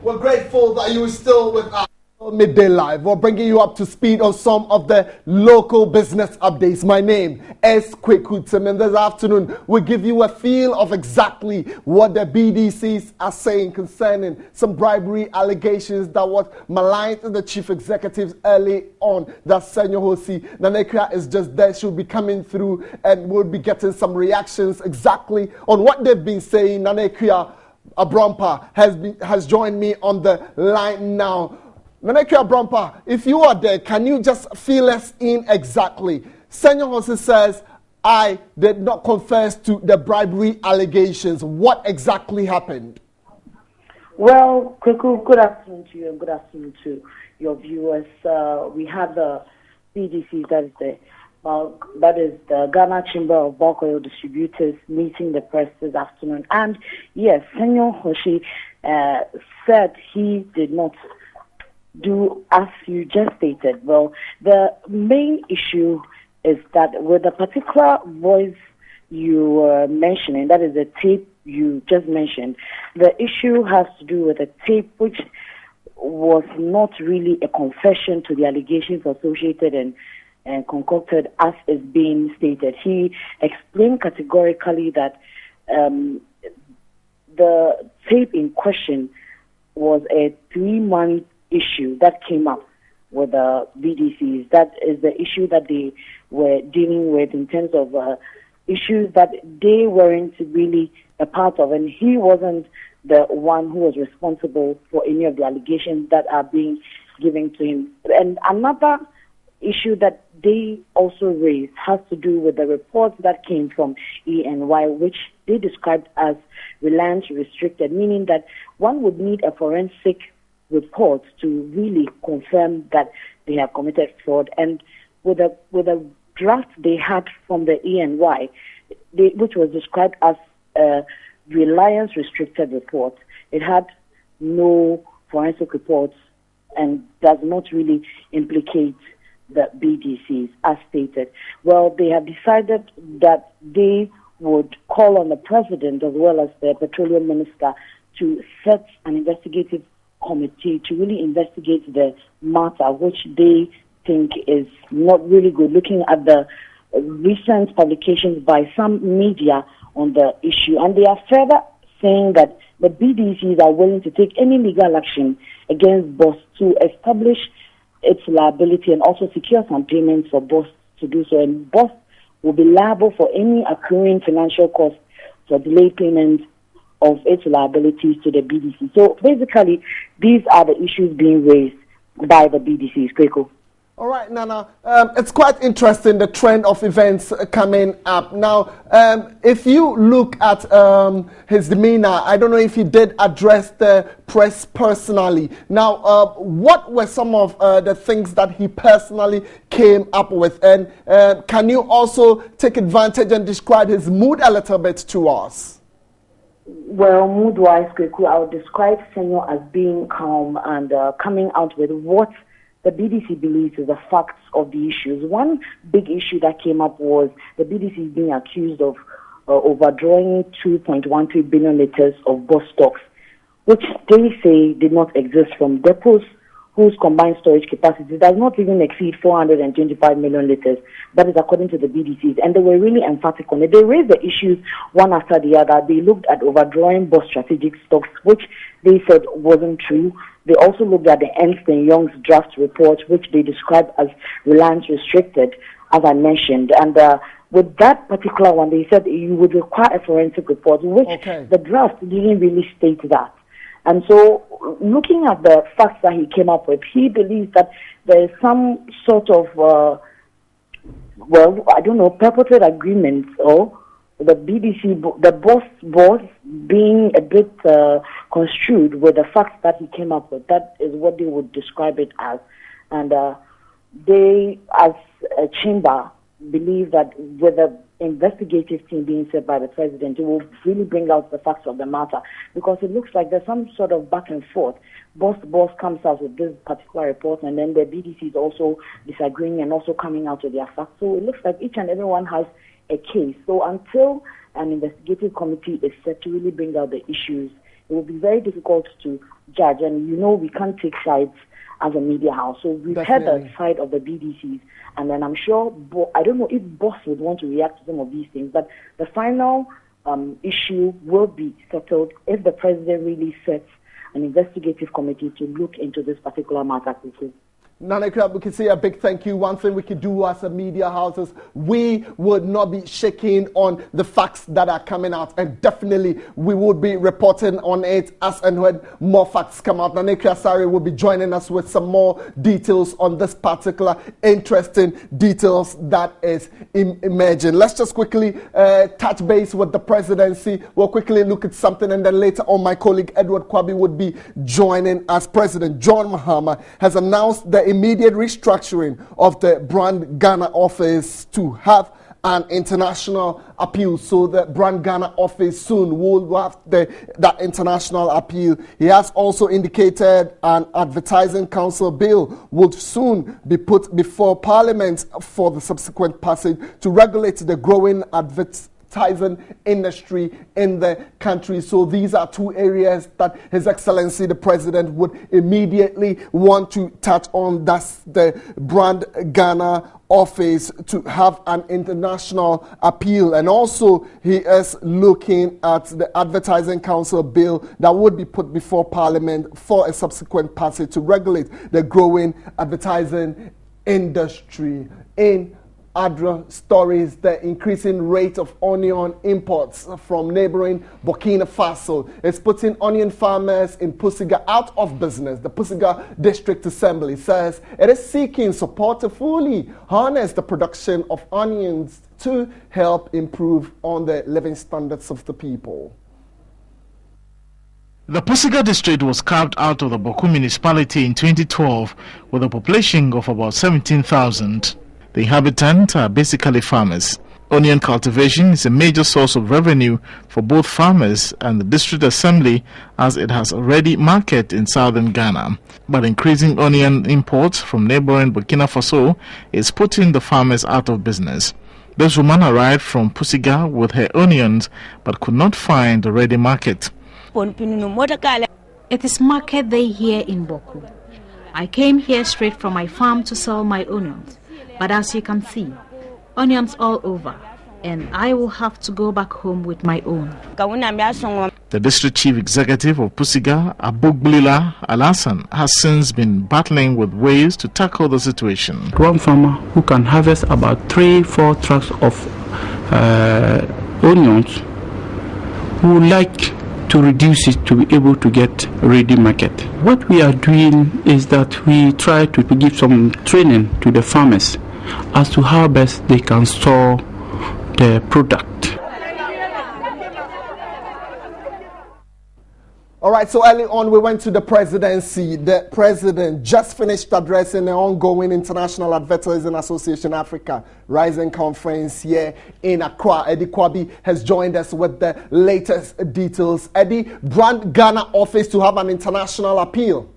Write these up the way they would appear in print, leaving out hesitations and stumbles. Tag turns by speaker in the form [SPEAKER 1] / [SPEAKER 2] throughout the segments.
[SPEAKER 1] We're grateful that you're still with us. Midday Live. We're bringing you up to speed on some of the local business updates. My name is Kwekutsem, and this afternoon we give you a feel of exactly what the BDCs are saying concerning some bribery allegations that was maligned in the chief executives early on. That Senyo Hosi Nanekria is just there. She'll be coming through and we'll be getting some reactions exactly on what they've been saying. Nanekria Abrampa has joined me on the line now. Nanekria Abrampa, if you are there, can you just fill us in exactly? Senyo Hosi says, I did not confess to the bribery allegations. What exactly happened?
[SPEAKER 2] Well, Kweku, good afternoon to you and good afternoon to your viewers. We have the BDC, that is the Ghana Chamber of Bulk Oil Distributors meeting the press this afternoon. And yes, Senyo Hosi said he did not do as you just stated. Well, the main issue is that with the particular voice you were mentioning, that is the tape you just mentioned, the issue has to do with a tape which was not really a confession to the allegations associated and concocted as is being stated. He explained categorically that the tape in question was a 3-month issue that came up with the BDCs. That is the issue that they were dealing with in terms of issues that they weren't really a part of, and he wasn't the one who was responsible for any of the allegations that are being given to him. And another issue that they also raised has to do with the reports that came from ENY, which they described as reliance restricted, meaning that one would need a forensic report to really confirm that they have committed fraud. And with a draft they had from the ENY, which was described as a reliance restricted report, it had no forensic reports and does not really implicate the BDCs as stated. Well, they have decided that they would call on the president as well as the petroleum minister to set an investigative committee to really investigate the matter, which they think is not really good, looking at the recent publications by some media on the issue. And they are further saying that the BDCs are willing to take any legal action against BOS to establish its liability and also secure some payments for BOS to do so. And BOS will be liable for any accruing financial costs for delayed payment of its liabilities to the BDC. So basically, these are the issues being raised by the BDCs. Kweko.
[SPEAKER 1] All right, Nana. It's quite interesting, the trend of events coming up. Now, if you look at his demeanor, I don't know if he did address the press personally. Now, what were some of the things that he personally came up with? And can you also take advantage and describe his mood a little bit to us?
[SPEAKER 2] Well, mood-wise, Kweku, I would describe Senyo as being calm and coming out with what the BDC believes is the facts of the issues. One big issue that came up was the BDC is being accused of overdrawing 2.13 billion liters of BOS stocks, which they say did not exist from depots whose combined storage capacity does not even exceed 425 million liters. That is according to the BDCs. And they were really emphatic on it. They raised the issues one after the other. They looked at overdrawing BOS strategic stocks, which they said wasn't true. They also looked at the Ernst & Young's draft report, which they described as reliance restricted, as I mentioned. And with that particular one, they said you would require a forensic report, which the draft didn't really state that. And so, looking at the facts that he came up with, he believes that there is some sort of, purported agreement, or the BDC, the BOS being a bit construed with the facts that he came up with. That is what they would describe it as. And they, as a chamber, believe that with the investigative team being set by the president, it will really bring out the facts of the matter, because it looks like there's some sort of back and forth. BOS comes out with this particular report, and then the BDC is also disagreeing and also coming out with their facts. So it looks like each and everyone has a case. So until an investigative committee is set to really bring out the issues, it will be very difficult to judge, and we can't take sides as a media house. So we've heard the side of the BDCs, and then I'm sure, I don't know if Boss would want to react to some of these things, but the final issue will be settled if the president really sets an investigative committee to look into this particular matter quickly.
[SPEAKER 1] Nana, we can say a big thank you. One thing we can do as a media houses, we would not be shaking on the facts that are coming out, and definitely we would be reporting on it as and when more facts come out. Nana Sari will be joining us with some more details on this particular interesting details that is emerging. Let's just quickly touch base with the presidency. We'll quickly look at something, and then later on my colleague Edward Kwabi would be joining us. President John Mahama has announced the immediate restructuring of the Brand Ghana office to have an international appeal. So the Brand Ghana office soon will have that international appeal. He has also indicated an advertising council bill would soon be put before Parliament for the subsequent passage to regulate the growing advertising industry in the country. So these are two areas that His Excellency the President would immediately want to touch on. That's the Brand Ghana office to have an international appeal, and also he is looking at the Advertising Council bill that would be put before Parliament for a subsequent passage to regulate the growing advertising industry. In other stories, the increasing rate of onion imports from neighboring Burkina Faso is putting onion farmers in Pusiga out of business. The Pusiga District Assembly says it is seeking support to fully harness the production of onions to help improve on the living standards of the people.
[SPEAKER 3] The Pusiga district was carved out of the Boku municipality in 2012 with a population of about 17,000. The inhabitants are basically farmers. Onion cultivation is a major source of revenue for both farmers and the district assembly, as it has already market in southern Ghana. But increasing onion imports from neighboring Burkina Faso is putting the farmers out of business. This woman arrived from Pusiga with her onions but could not find a ready market.
[SPEAKER 4] It is market day here in Boku. I came here straight from my farm to sell my onions. But as you can see, onions all over, and I will have to go back home with my own.
[SPEAKER 3] The district chief executive of Pusiga, Abuglila Alasan, has since been battling with ways to tackle the situation.
[SPEAKER 5] One farmer who can harvest about 3-4 trucks of onions who would like to reduce it to be able to get ready market. What we are doing is that we try to give some training to the farmers as to how best they can store the product.
[SPEAKER 1] All right, so early on we went to the presidency. The president just finished addressing the ongoing International Advertising Association Africa Rising Conference here in Accra. Eddie Kwabi has joined us with the latest details. Eddie, Brand Ghana office to have an international appeal.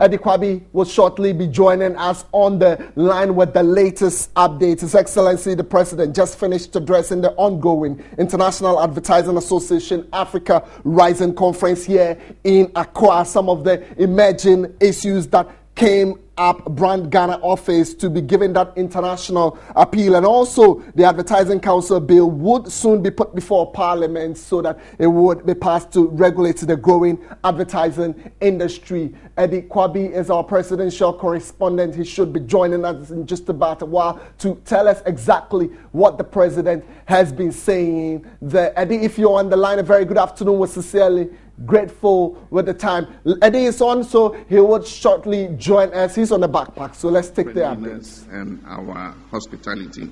[SPEAKER 1] Eddie Kwabi will shortly be joining us on the line with the latest updates. His Excellency the President just finished addressing the ongoing International Advertising Association Africa Rising Conference here in Accra. Some of the emerging issues that came up, Brand Ghana office to be given that international appeal, and also the Advertising Council bill would soon be put before Parliament so that it would be passed to regulate the growing advertising industry. Eddie Kwabi is our presidential correspondent. He should be joining us in just about a while to tell us exactly what the president has been saying there. Eddie, if you're on the line, a very good afternoon. We're sincerely grateful with the time. Eddie is on, so he would shortly join us. He's on the backpack, so let's take the updates.
[SPEAKER 6] And our hospitality.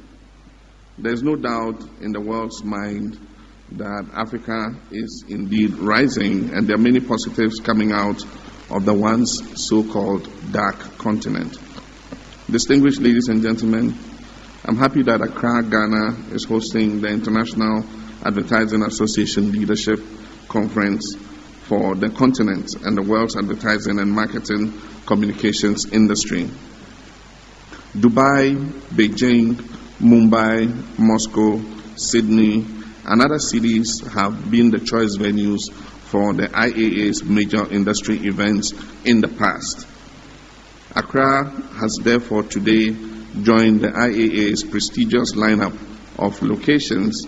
[SPEAKER 6] There's no doubt in the world's mind that Africa is indeed rising, and there are many positives coming out of the once so-called dark continent. Distinguished ladies and gentlemen, I'm happy that Accra, Ghana is hosting the International Advertising Association Leadership Conference for the continent and the world's advertising and marketing communications industry. Dubai, Beijing, Mumbai, Moscow, Sydney, and other cities have been the choice venues for the IAA's major industry events in the past. Accra has therefore today joined the IAA's prestigious lineup of locations,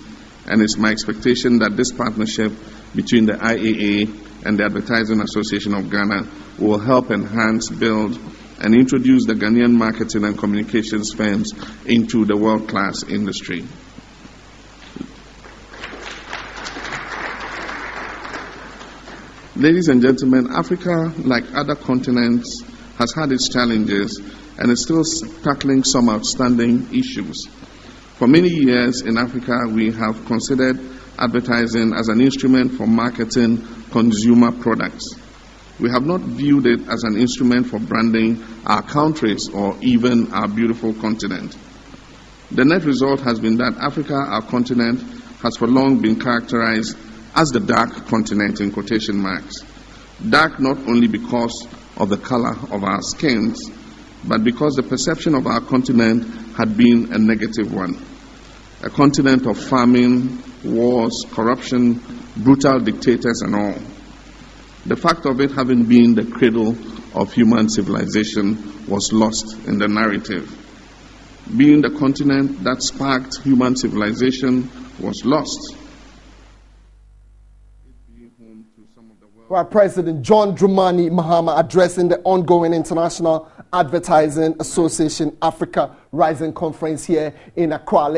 [SPEAKER 6] and it's my expectation that this partnership between the IAA and the Advertising Association of Ghana will help enhance, build, and introduce the Ghanaian marketing and communications firms into the world-class industry. Ladies and gentlemen, Africa, like other continents, has had its challenges and is still tackling some outstanding issues. For many years in Africa, we have considered advertising as an instrument for marketing consumer products. We have not viewed it as an instrument for branding our countries or even our beautiful continent. The net result has been that Africa, our continent, has for long been characterized as the dark continent in quotation marks. Dark not only because of the color of our skins, but because the perception of our continent had been a negative one. A continent of famine, wars, corruption, brutal dictators and all. The fact of it having been the cradle of human civilization was lost in the narrative. Being the continent that sparked human civilization was lost.
[SPEAKER 1] Well, President John Dramani Mahama addressing the ongoing International Advertising Association Africa Rising Conference here in Accra.